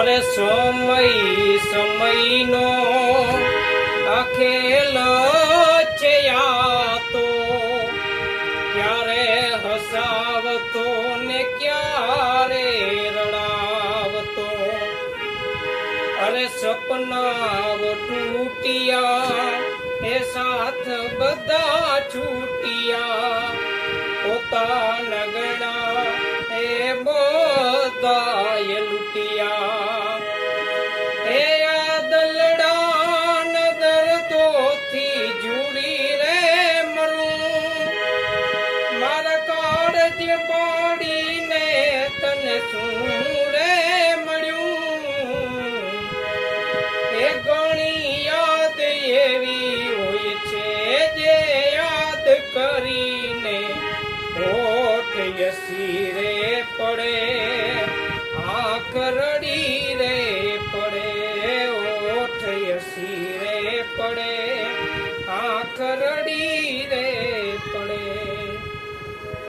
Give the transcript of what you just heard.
અરે સમયનો આ ખેલ છે આ તો, ક્યારે હસાવતો ને ક્યારે રડાવતો. અરે સપનાવ તૂટિયા એ સાથ બધા છૂટિયા, પોતાના ગણા એ બધાએ લૂટિયા. એ દલડા દર્દોથી જુડી રે મરું, મારા કાળજ પાડીને તને શું રે મળ્યું. એ ઘણી યાદ એવી હોય છે જે યાદ કરીને હોઠ યસી રે પડે, આંખ રડી રે પડે. હોઠ યસી રે પડે, આંખ રડી